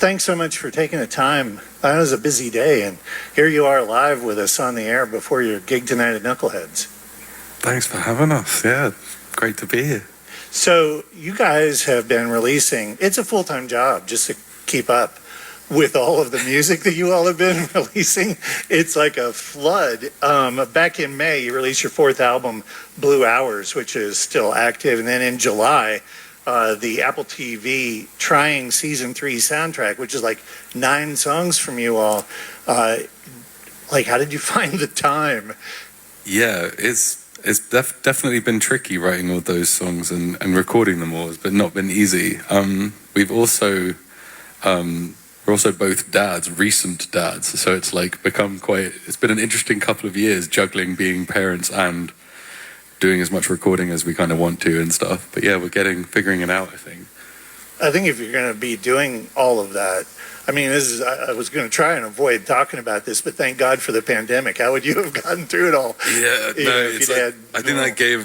Thanks so much for taking the time. I know it was a busy day, and here you are live with us on the air before your gig tonight at Knuckleheads. Thanks for having us. Yeah, great to be here. So you guys have been releasing, it's a full-time job just to keep up with all of the music that you all have been releasing. It's like a flood. Back in May, you released your fourth album, Blue Hours, which is still active. And then in July, the Apple TV Trying Season 3 soundtrack, which is like 9 songs from you all. Like, how did you find the time? Yeah, it's definitely been tricky writing all those songs and recording them all, but not been easy. We're also both dads, recent dads, so it's like it's been an interesting couple of years juggling being parents and doing as much recording as we kind of want to and stuff. But yeah, we're figuring it out, I think. I think if you're going to be doing all of that, I mean, I was going to try and avoid talking about this, but thank God for the pandemic. How would you have gotten through it all? Yeah, I think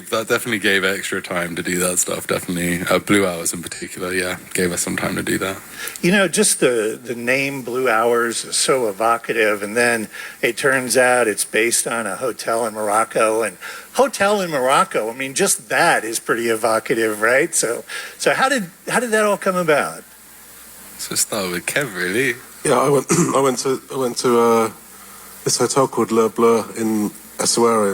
that definitely gave extra time to do that stuff, definitely. Blue Hours in particular, yeah, gave us some time to do that. You know, just the name Blue Hours is so evocative, and then it turns out it's based on a hotel in Morocco, and hotel in Morocco, I mean, just that is pretty evocative, right? So how did that all come about? So start with Kev, really. Yeah, I went to this hotel called Le Bleu in Essaouira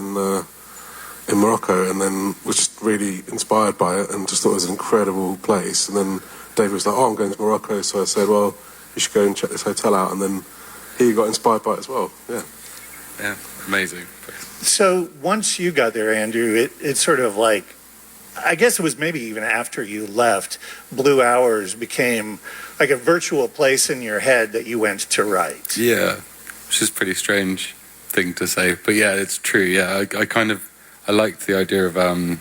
in Morocco, and then was just really inspired by it and just thought it was an incredible place. And then David was like, "Oh, I'm going to Morocco," so I said, "Well, you should go and check this hotel out." And then he got inspired by it as well. Yeah, amazing. So once you got there, Andrew, it's sort of like, I guess it was maybe even after you left, Blue Hours became like a virtual place in your head that you went to write. Yeah, which is a pretty strange thing to say, but yeah, it's true. Yeah, I liked the idea of I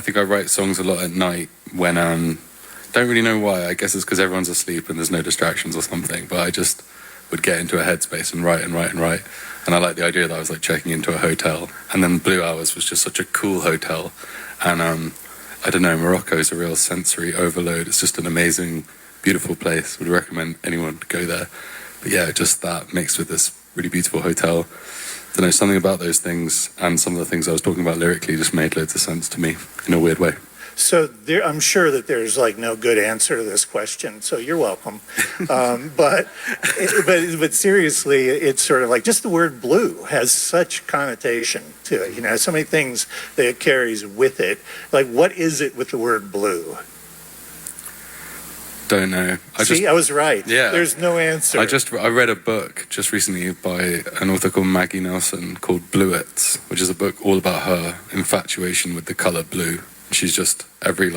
think I write songs a lot at night when don't really know why. I guess it's because everyone's asleep and there's no distractions or something, but I just would get into a headspace and write. And I like the idea that I was like checking into a hotel, and then Blue Hours was just such a cool hotel, and I don't know, Morocco is a real sensory overload. It's just an amazing, beautiful place. Would recommend anyone to go there. But yeah, just that mixed with this really beautiful hotel. I don't know, something about those things and some of the things I was talking about lyrically just made loads of sense to me in a weird way. So I'm sure that there's like no good answer to this question, so you're welcome. But seriously, it's sort of like just the word blue has such connotation to it. You know, so many things that it carries with it. Like, what is it with the word blue? Don't know. I was right. Yeah. There's no answer. I read a book just recently by an author called Maggie Nelson called Bluets, which is a book all about her infatuation with the color blue. She's just, every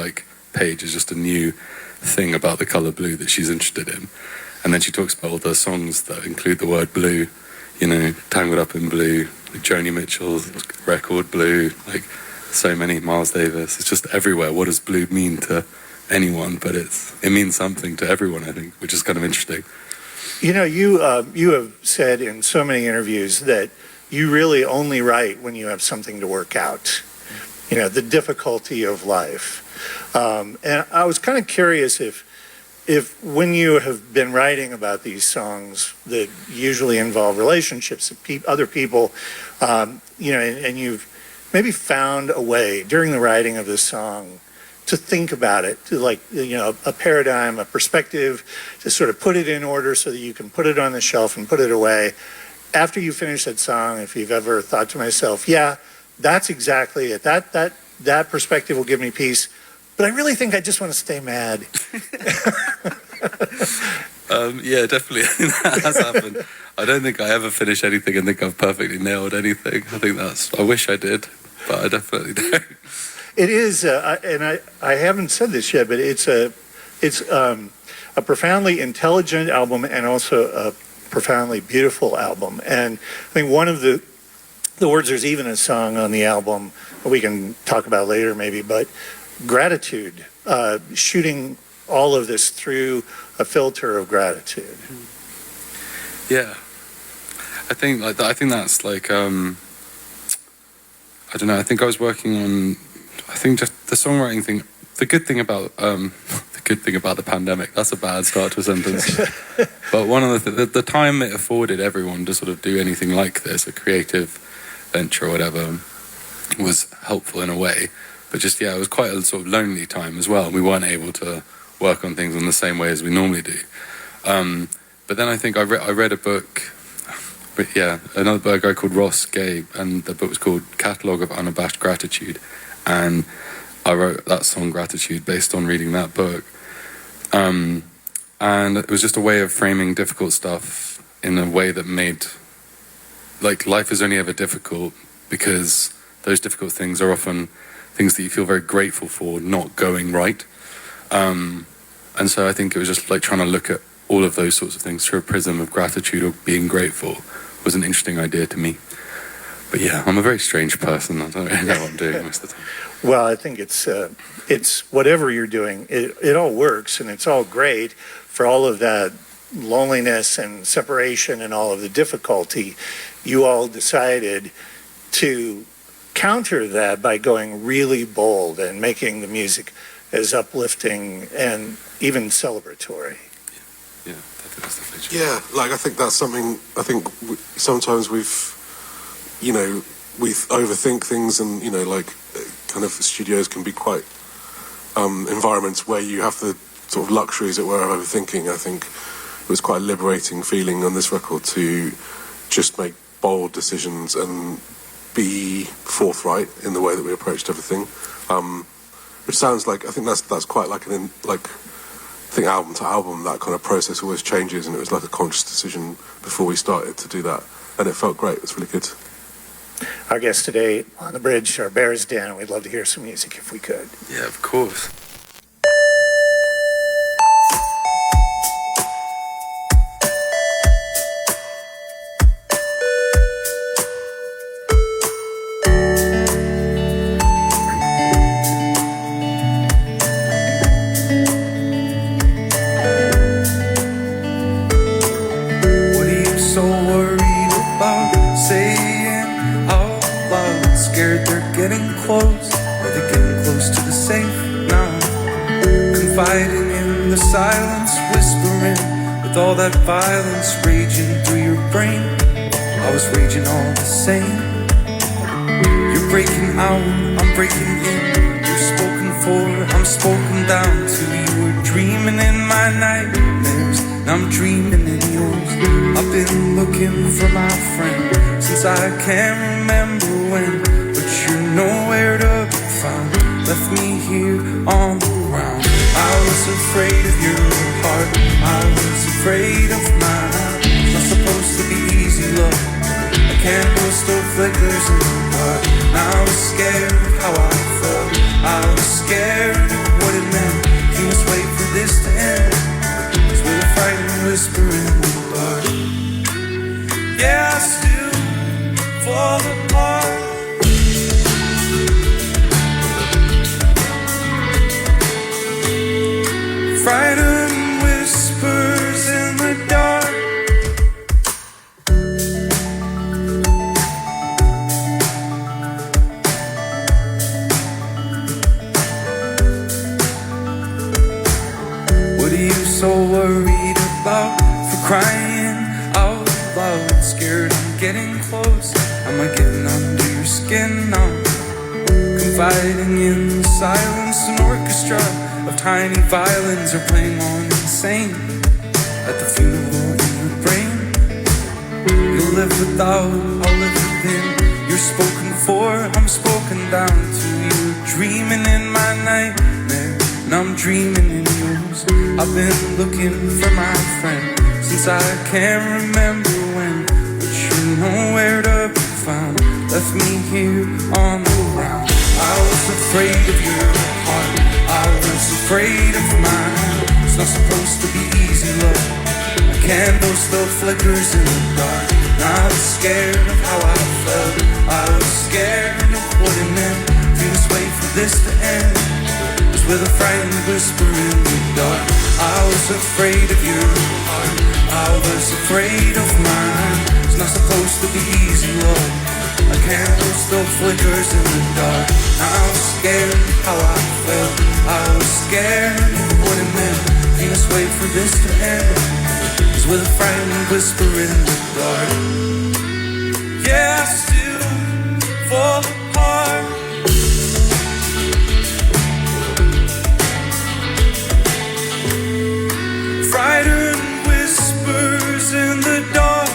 page is just a new thing about the color blue that she's interested in. And then she talks about all the songs that include the word blue, you know, Tangled Up in Blue, like Joni Mitchell's record Blue, like so many, Miles Davis. It's just everywhere. What does blue mean to anyone? But it means something to everyone, I think, which is kind of interesting. You know, you have said in so many interviews that you really only write when you have something to work out. You know, the difficulty of life. And I was kind of curious if when you have been writing about these songs that usually involve relationships with other people, you know, and you've maybe found a way during the writing of this song to think about it, to a paradigm, a perspective, to sort of put it in order so that you can put it on the shelf and put it away. After you finish that song, if you've ever thought to myself, yeah, that's exactly it. That perspective will give me peace. But I really think I just want to stay mad. Yeah, definitely. That has happened. I don't think I ever finish anything and think I've perfectly nailed anything. I wish I did, but I definitely don't. It is, and I haven't said this yet, but it's a profoundly intelligent album and also a profoundly beautiful album. And I think one of the words, there's even a song on the album we can talk about later maybe, but gratitude, shooting all of this through a filter of gratitude. Yeah, I think that's like I don't know. I think I was working on. I think just the songwriting thing the good thing about the pandemic. That's a bad start to a sentence. But one of the time it afforded everyone to sort of do anything like this, a creative venture or whatever, was helpful in a way. But just it was quite a sort of lonely time as well. We weren't able to work on things in the same way as we normally do. But then I think I read a book. But another book, a guy called Ross Gabe, and the book was called Catalogue of Unabashed Gratitude. And I wrote that song Gratitude based on reading that book. And it was just a way of framing difficult stuff in a way that made, like, life is only ever difficult because those difficult things are often things that you feel very grateful for not going right. And so I think it was just like trying to look at all of those sorts of things through a prism of gratitude or being grateful was an interesting idea to me. But I'm a very strange person. I don't really know what I'm doing most of the time. Well, I think it's whatever you're doing, it all works, and it's all great for all of that loneliness and separation and all of the difficulty. You all decided to counter that by going really bold and making the music as uplifting and even celebratory. Yeah, that's definitely true. Yeah, like I think that's something. I think sometimes we overthink things, and kind of studios can be quite environments where you have the sort of luxuries that we're overthinking. I think it was quite a liberating feeling on this record to just make bold decisions and be forthright in the way that we approached everything. Which sounds like, I think that's quite like I think album to album, that kind of process always changes, and it was like a conscious decision before we started to do that, and it felt great. It was really good. Our guest today on the bridge, our Bears Den, and we'd love to hear some music if we could. Yeah, of course. All that violence raging through your brain, I was raging all the same. You're breaking out, I'm breaking in. You're spoken for, I'm spoken down to. You were dreaming in my nightmares, now I'm dreaming in yours. I've been looking for my friend since I can't remember when, but you're nowhere to be found. Left me here on the ground. I was afraid of your heart, I was afraid of mine. It's not supposed to be easy, love. A candle still flickers in the dark. And I was scared of how I felt, I was scared of what it meant. You must wait for this to end, 'cause we're a frightened whisper in the dark. Yeah, I still fall apart. Frightened whispers in the dark. What are you so worried about? For crying out loud, scared I'm getting close. Am I getting under your skin now? Confiding in the silence, an orchestra of tiny violins are playing on insane. At the funeral in your brain, you'll live without, I'll live within. You're spoken for, I'm spoken down to. You're dreaming in my nightmare, and I'm dreaming in yours. I've been looking for my friend since I can't remember when, but you're nowhere to be found. Left me here on the ground. I was afraid of your heart, I was afraid of mine. It's not supposed to be easy, love. A candle still flickers in the dark. And I was scared of how I felt, I was scared of what it meant. You must wait for this to end, 'cause with a frightened whisper in the dark. I was afraid of your heart, I was afraid of mine. It's not supposed to be easy, love. A candle still flickers in the dark. I was scared how I felt. I was scared of what it meant. Can't just wait for this to end. It's with a frightened whisper in the dark. Yeah, I still fall apart. Frightened whispers in the dark.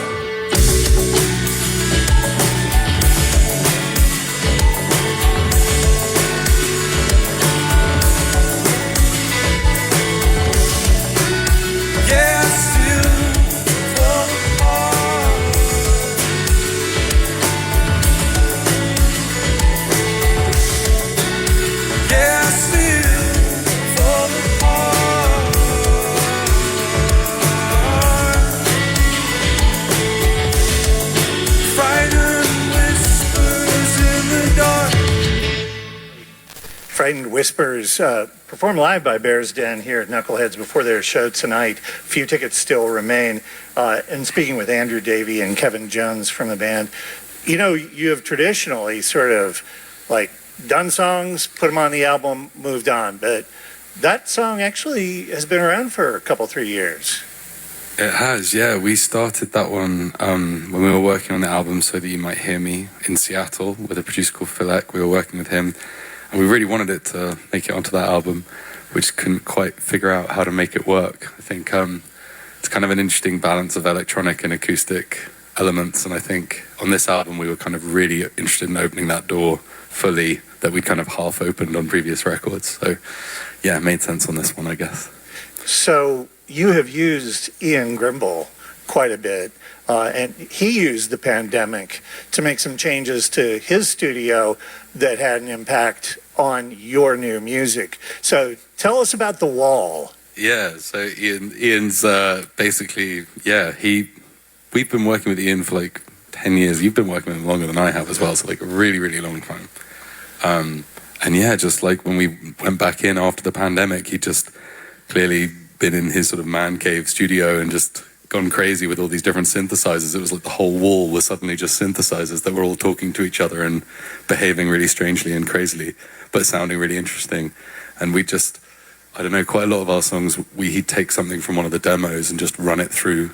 Yeah, I still fall apart. Yeah, I still fall apart. Frightened whispers in the dark. Frightened Whispers, performed live by Bears Den here at Knuckleheads before their show tonight. Few tickets still remain. And speaking with Andrew Davey and Kevin Jones from the band, you know, you have traditionally sort of like done songs, put them on the album, moved on. But that song actually has been around for a couple, 3 years. It has, yeah. We started that one when we were working on the album So That You Might Hear Me in Seattle with a producer called Phil Eck. We were working with him, and we really wanted it to make it onto that album. We just couldn't quite figure out how to make it work. I think it's kind of an interesting balance of electronic and acoustic elements, and I think on this album we were kind of really interested in opening that door fully that we kind of half opened on previous records. So yeah, it made sense on this one, I guess. So you have used Ian Grimble quite a bit, and he used the pandemic to make some changes to his studio that had an impact on your new music. So tell us about The Wall. Yeah, so Ian's basically, we've been working with Ian for like 10 years. You've been working with him longer than I have as well, so like a really, really long time. And yeah, just like when we went back in after the pandemic, he'd just clearly been in his sort of man cave studio and just gone crazy with all these different synthesizers. It was like the whole wall was suddenly just synthesizers that were all talking to each other and behaving really strangely and crazily, but sounding really interesting. And we just, I don't know, quite a lot of our songs, he'd take something from one of the demos and just run it through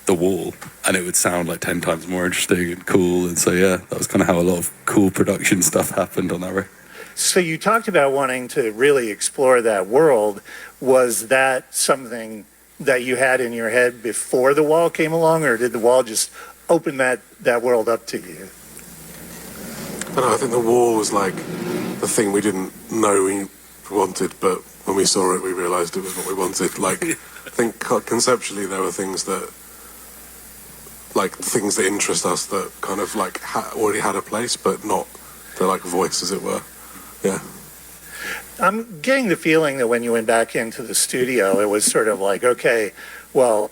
the wall, and it would sound like 10 times more interesting and cool. And so yeah, that was kind of how a lot of cool production stuff happened on that record. So you talked about wanting to really explore that world. Was that something that you had in your head before The Wall came along, or did The Wall just open that world up to you? I don't know, I think The Wall was like the thing we didn't know we wanted, but when we saw it, we realised it was what we wanted. Like, I think conceptually there were things that interest us that kind of like already had a place, but not the like voice, as it were. Yeah. I'm getting the feeling that when you went back into the studio, it was sort of like, okay, well,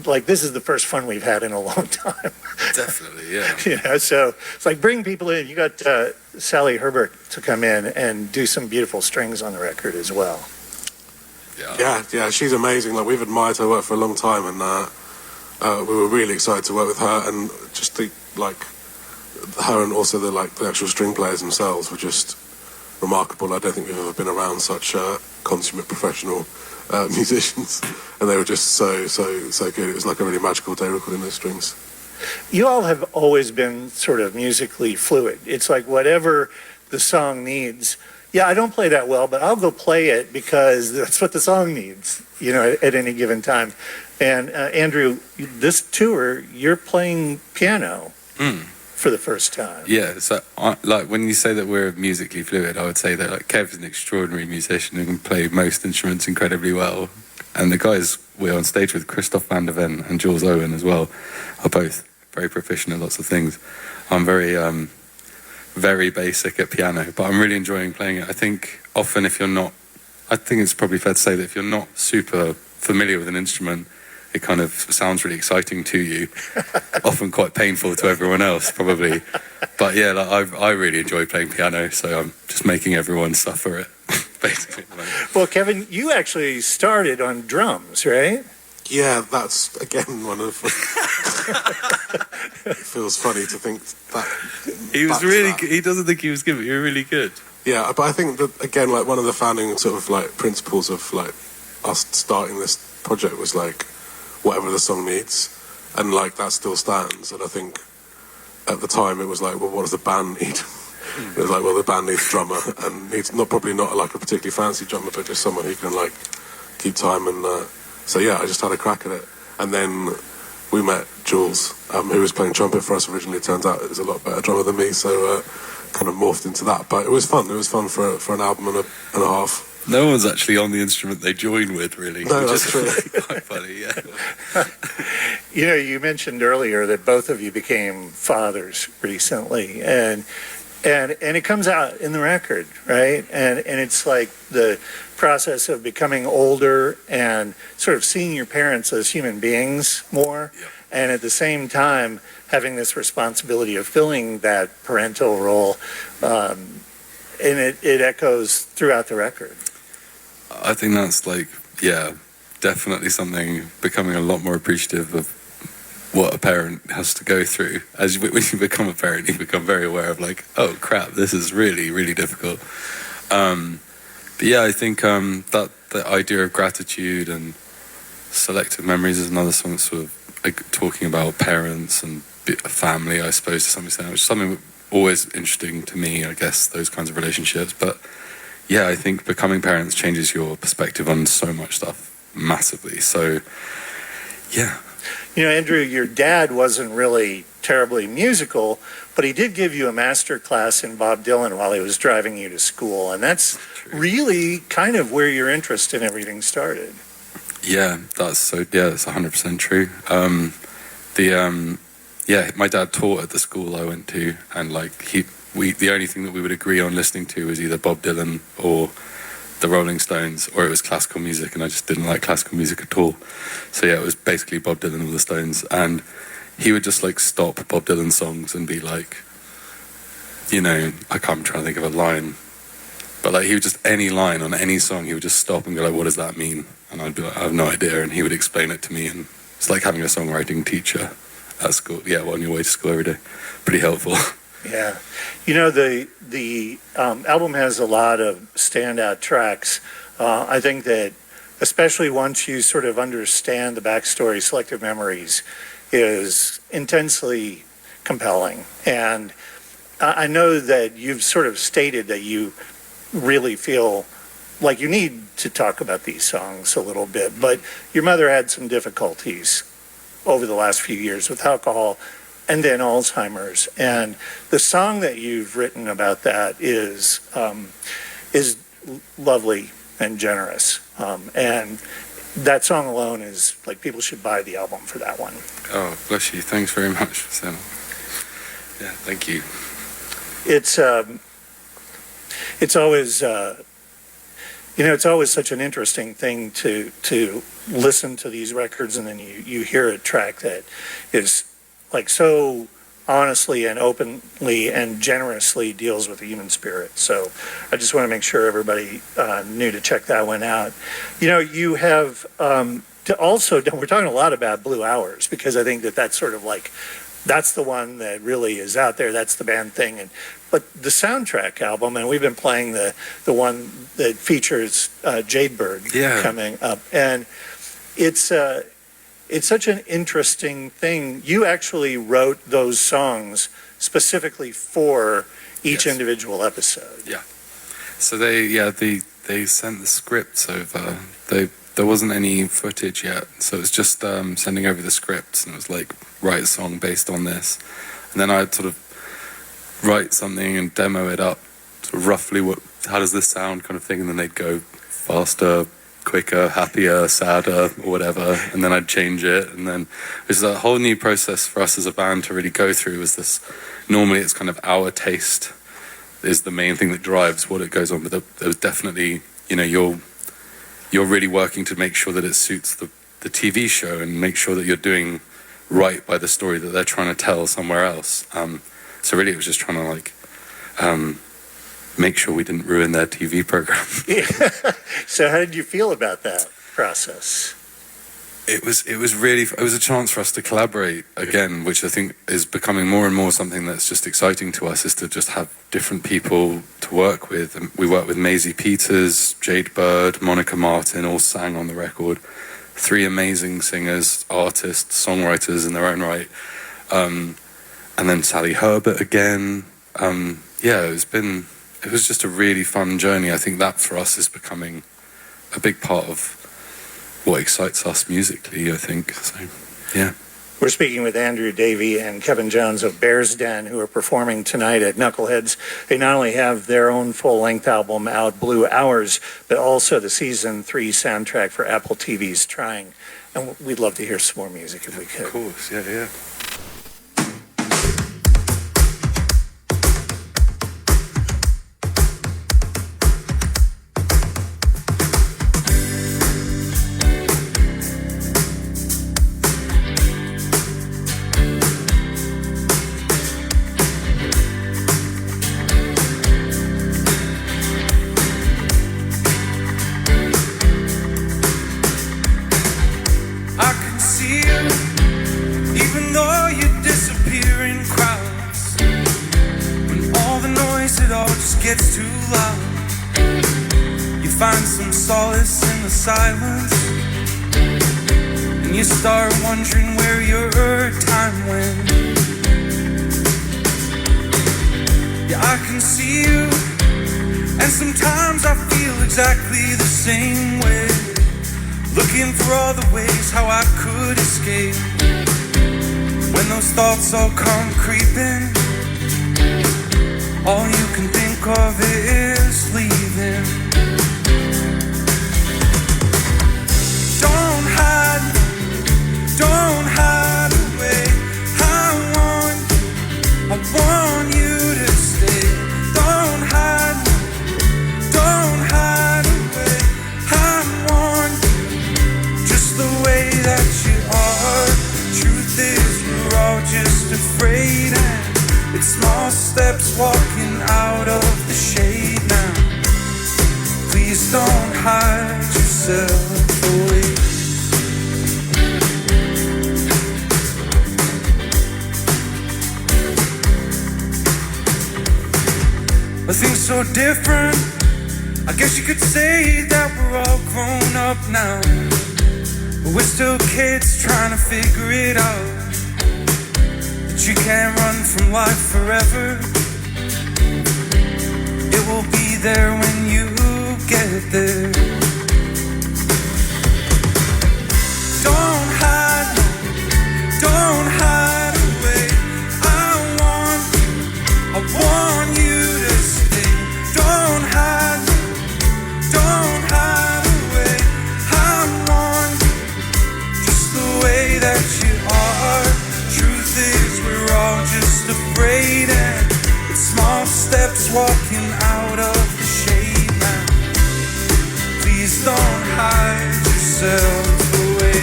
like this is the first fun we've had in a long time. Definitely, yeah. You know, so it's like bring people in. You got Sally Herbert to come in and do some beautiful strings on the record as well. Yeah, she's amazing. Like we've admired her work for a long time, and we were really excited to work with her, and just the like her and also the actual string players themselves were just remarkable. I don't think we've ever been around such consummate professional musicians, and they were just so good. It was like a really magical day recording those strings. You all have always been sort of musically fluid. It's like whatever the song needs. Yeah, I don't play that well, but I'll go play it because that's what the song needs, you know, at any given time. And Andrew, this tour, you're playing piano for the first time. Yeah, so like when you say that we're musically fluid, I would say that like Kev's an extraordinary musician who can play most instruments incredibly well. And the guys we're on stage with, Christoph van der Ven and Jules Owen as well, are both very proficient at lots of things. I'm very basic at piano, but I'm really enjoying playing it. I think often I think it's probably fair to say that if you're not super familiar with an instrument, it kind of sounds really exciting to you, often quite painful to everyone else probably. But yeah, like, I really enjoy playing piano, so I'm just making everyone suffer it, basically. Well, Kevin, you actually started on drums, right? Yeah, that's again one of. It feels funny to think that He was back to really. that. He doesn't think he was good, but you were really good. Yeah, but I think that again, like one of the founding sort of like principles of like us starting this project was like whatever the song needs, and like that still stands. And I think at the time it was like, well, what does the band need? It was like, well, the band needs a drummer and needs probably not like a particularly fancy drummer, but just someone who can like keep time. And so yeah, I just had a crack at it, and then we met Jules, who was playing trumpet for us originally. It turns out is a lot better drummer than me, so kind of morphed into that. But it was fun. It was fun for an album and a half. No one's actually on the instrument they join with, really. No, which that's is true. quite funny, yeah. You know, you mentioned earlier that both of you became fathers recently, and it comes out in the record, right? And it's like the process of becoming older and sort of seeing your parents as human beings more, Yep. and at the same time having this responsibility of filling that parental role, and it echoes throughout the record. I think that's like, yeah, definitely something, becoming a lot more appreciative of what a parent has to go through. When you become a parent, you become very aware of like, oh crap, this is really, really difficult. But yeah, I think that the idea of gratitude and selective memories is another song that's sort of like talking about parents and family, I suppose, to some extent, which is something always interesting to me, I guess, those kinds of relationships. But yeah, I think becoming parents changes your perspective on so much stuff massively. So yeah. You know, Andrew, your dad wasn't really terribly musical, but he did give you a master class in Bob Dylan while he was driving you to school, and that's really kind of where your interest in everything started. Yeah, that's 100% true. My dad taught at the school I went to, and like the only thing that we would agree on listening to was either Bob Dylan or the Rolling Stones, or it was classical music, and I just didn't like classical music at all. So yeah, it was basically Bob Dylan or the Stones, and he would just like stop Bob Dylan songs and be like, you know, I'm trying to think of a line, but like he would just, any line on any song, he would just stop and go like, what does that mean? And I'd be like, I have no idea, and he would explain it to me, and it's like having a songwriting teacher at school. Yeah, well, on your way to school every day. Pretty helpful. Yeah. You know, the album has a lot of standout tracks. I think that especially once you sort of understand the backstory, Selective Memories is intensely compelling. And I know that you've sort of stated that you really feel like you need to talk about these songs a little bit, but your mother had some difficulties over the last few years with alcohol and then Alzheimer's. And the song that you've written about that is lovely and generous. And that song alone is like, people should buy the album for that one. Oh, bless you. Thanks very much for saying that. Yeah, thank you. It's always, it's always such an interesting thing to listen to these records, and then you hear a track that is like so honestly and openly and generously deals with the human spirit. So I just want to make sure everybody knew to check that one out. You know, you have we're talking a lot about Blue Hours, because I think that that's sort of like, that's the one that really is out there. That's the band thing. But the soundtrack album, and we've been playing the one that features Jadebird coming up, and it's such an interesting thing. You actually wrote those songs specifically for each individual episode. Yeah. So they sent the scripts over. There wasn't any footage yet, so it was just sending over the scripts, and it was like, write a song based on this, and then I'd sort of write something and demo it up, sort of roughly how does this sound, kind of thing, and then they'd go faster, quicker, happier, sadder, or whatever, and then I'd change it, and then it's a whole new process for us as a band to really go through. Was this, normally it's kind of our taste is the main thing that drives what it goes on, but there was definitely, you know, you're really working to make sure that it suits the TV show and make sure that you're doing right by the story that they're trying to tell somewhere else. So really it was just trying to like make sure we didn't ruin their TV program. So how did you feel about that process? It was a chance for us to collaborate again, which I think is becoming more and more something that's just exciting to us, is to just have different people to work with. And we worked with Maisie Peters, Jade Bird, Monica Martin, all sang on the record. 3 amazing singers, artists, songwriters in their own right. And then Sally Herbert again. It was just a really fun journey. I think that for us is becoming a big part of what excites us musically, I think. So, yeah. We're speaking with Andrew Davey and Kevin Jones of Bears Den, who are performing tonight at Knuckleheads. They not only have their own full-length album out, Blue Hours, but also the Season 3 soundtrack for Apple TV's Trying. And we'd love to hear some more music if we could. Of course, yeah. Gets too loud. You find some solace in the silence, and you start wondering where your time went. Yeah, I can see you, and sometimes I feel exactly the same way, looking for all the ways how I could escape. When those thoughts all come creeping, all you can think of is leaving. Don't hide away. I want you to stay. Don't hide away. I want you just the way that you are. Truth is, we're all just afraid, and it's small steps walking out of the shade now. Please don't hide yourself away. But things so different. I guess you could say that we're all grown up now, but we're still kids trying to figure it out. You can't run from life forever. It will be there when you get there. Don't hide away. I want you to stay. Don't hide away. I want just the way that you are. Truth is, we're all just afraid, and it's small steps walking out of the shade now. Please don't hide yourself away.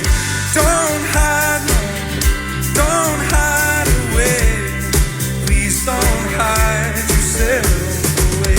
Don't hide away. Please don't hide yourself away.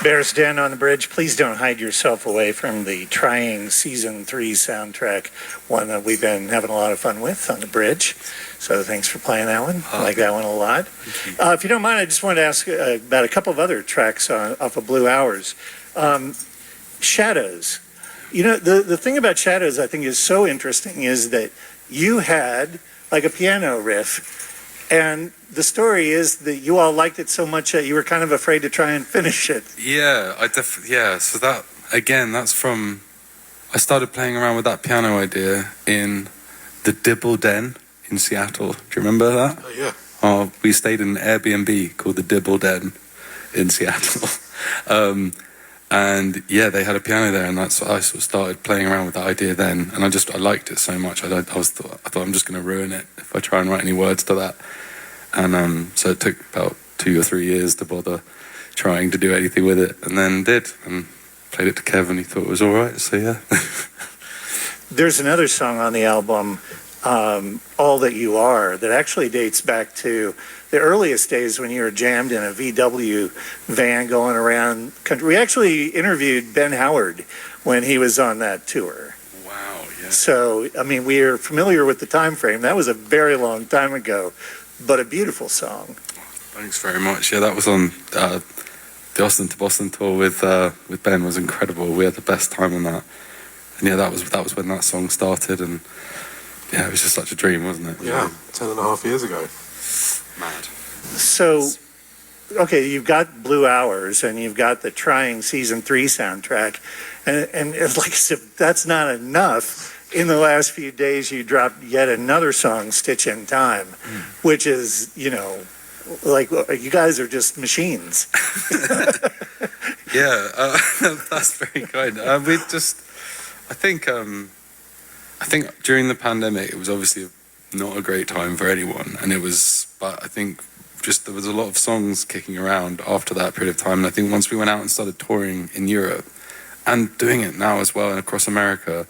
Bears Den on the Bridge. Please don't hide yourself away from the Trying Season 3 soundtrack, one that we've been having a lot of fun with on the Bridge. So thanks for playing that one. I like that one a lot. If you don't mind, I just wanted to ask about a couple of other tracks off of Blue Hours. Shadows. You know, the thing about Shadows I think is so interesting is that you had like a piano riff, and the story is that you all liked it so much that you were kind of afraid to try and finish it. Yeah, so that, again, that's from, I started playing around with that piano idea in the Dibble Den in Seattle. Do you remember that? Oh, yeah. Oh, we stayed in an Airbnb called the Dibble Den in Seattle. And yeah, they had a piano there, and that's I sort of started playing around with that idea then, and I liked it so much. I thought I'm just going to ruin it if I try and write any words to that. and so it took about 2 or 3 years to bother trying to do anything with it, and then did, and played it to Kev, and he thought it was all right. So yeah. There's another song on the album, All That You Are, that actually dates back to the earliest days when you were jammed in a VW van going around country. We actually interviewed Ben Howard when he was on that tour. Wow. Yeah. So, I mean, we are familiar with the time frame. That was a very long time ago, but a beautiful song. Thanks very much. Yeah, that was on the Austin to Boston tour with Ben. Was incredible. We had the best time on that. And yeah, that was when that song started, and yeah, it was just such a dream, wasn't it? Yeah, 10.5 years ago. Mad. So, okay, you've got Blue Hours and you've got the Trying Season 3 soundtrack. And it's like I said, that's not enough. In the last few days, you dropped yet another song, Stitch in Time, which is, you know, like you guys are just machines. Yeah, that's very kind. I think during the pandemic, it was obviously not a great time for anyone, but I think just there was a lot of songs kicking around after that period of time, and I think once we went out and started touring in Europe and doing it now as well and across America,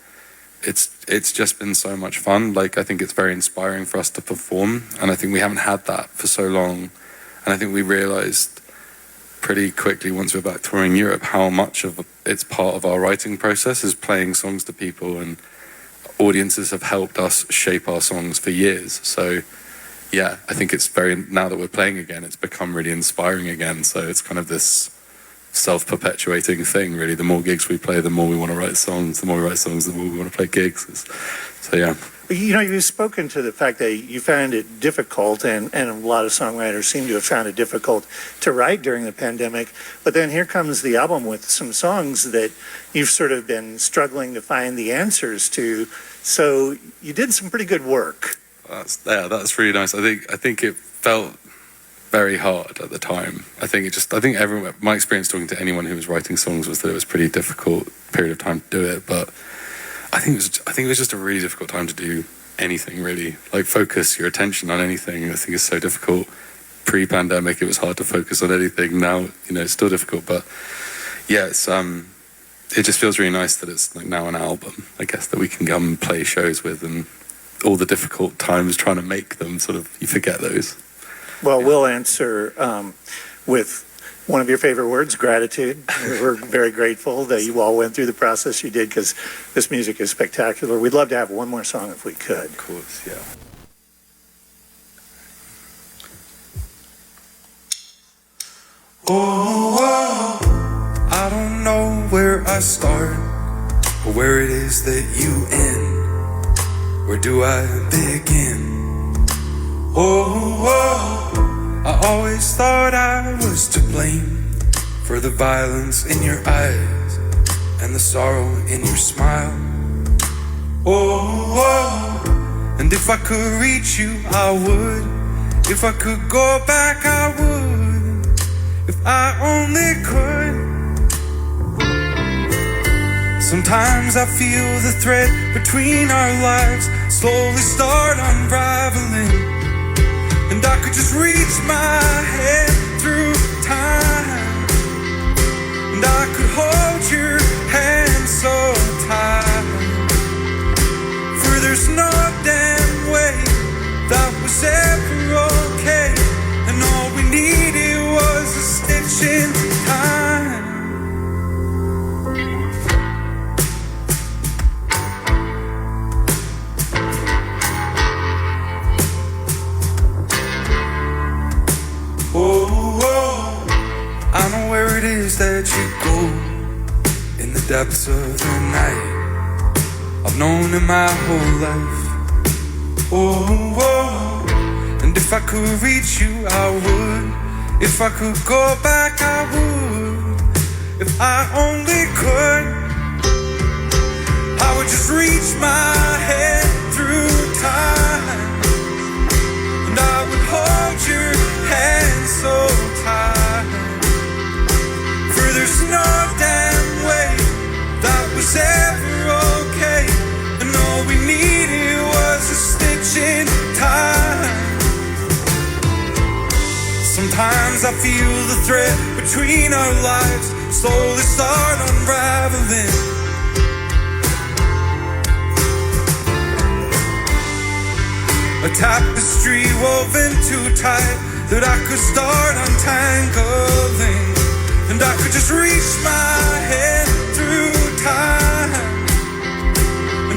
it's just been so much fun. Like, I think it's very inspiring for us to perform, and I think we haven't had that for so long, and I think we realized pretty quickly once we were back touring Europe how much of it's part of our writing process is playing songs to people, and audiences have helped us shape our songs for years. So yeah, I think it's now that we're playing again, it's become really inspiring again. So it's kind of this self-perpetuating thing, really. The more gigs we play, the more we want to write songs. The more we write songs, the more we want to play gigs. So yeah. You know, you've spoken to the fact that you found it difficult, and a lot of songwriters seem to have found it difficult to write during the pandemic. But then here comes the album with some songs that you've sort of been struggling to find the answers to. So you did some pretty good work. That's really nice. I think it felt very hard at the time. I think everyone, my experience talking to anyone who was writing songs was that it was a pretty difficult period of time to do it, but I think it was just a really difficult time to do anything, really. Like, focus your attention on anything. I think it's so difficult. Pre-pandemic, it was hard to focus on anything. Now, you know, it's still difficult, but yeah, it just feels really nice that it's like now an album, I guess, that we can come and play shows with, and all the difficult times trying to make them, sort of, you forget those. Well, yeah. We'll answer with one of your favorite words, gratitude. We're very grateful that you all went through the process you did, because this music is spectacular. We'd love to have one more song if we could. Of course, yeah. Oh, I don't know where I start or where it is that you end. Where do I begin? I always thought I was to blame for the violence in your eyes and the sorrow in your smile. And if I could reach you, I would. If I could go back, I would. If I only could. Sometimes I feel the thread between our lives slowly start unraveling, and I could just reach my head through time, and I could hold your hand so tight. For there's no damn way that was ever okay, and all we needed was a stitch in time. I know where it is that you go in the depths of the night. I've known it my whole life. And if I could reach you, I would. If I could go back, I would. If I only could, I would just reach my head through time, and I would hold your hand so tight. For there's no damn way that was ever okay, and all we needed was a stitch in time. Sometimes I feel the thread between our lives slowly start unraveling. A tapestry woven too tight that I could start untangling, and I could just reach my head through time,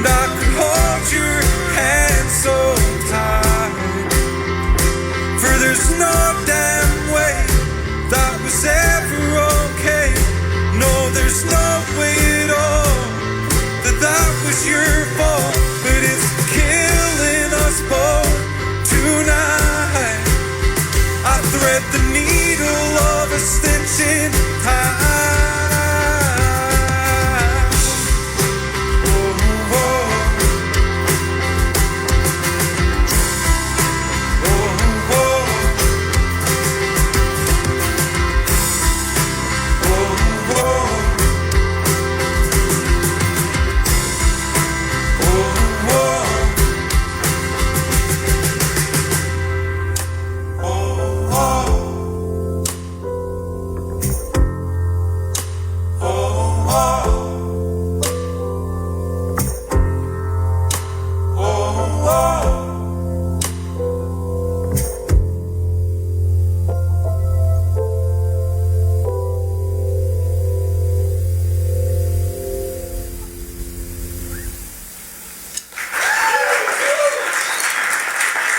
and I could hold your hand so tight. For there's no damn way that was ever okay. No, there's no way at all that that was your fault. But it's killing us both tonight. I thread the needle of a stitch in time.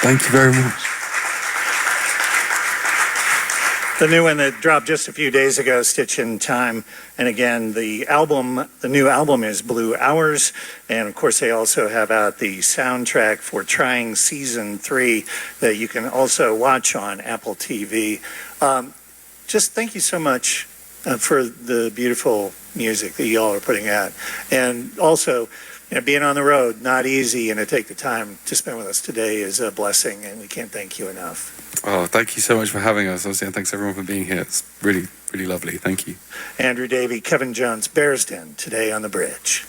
Thank you very much. The new one that dropped just a few days ago, Stitch in Time. And again, the new album is Blue Hours. And of course, they also have out the soundtrack for Trying Season 3 that you can also watch on Apple TV. Just thank you so much for the beautiful music that you all are putting out. And also, being on the road, not easy, and to take the time to spend with us today is a blessing, and we can't thank you enough. Oh, thank you so much for having us. And thanks everyone for being here. It's really, really lovely. Thank you. Andrew Davey, Kevin Jones, Bears Den, today on the Bridge.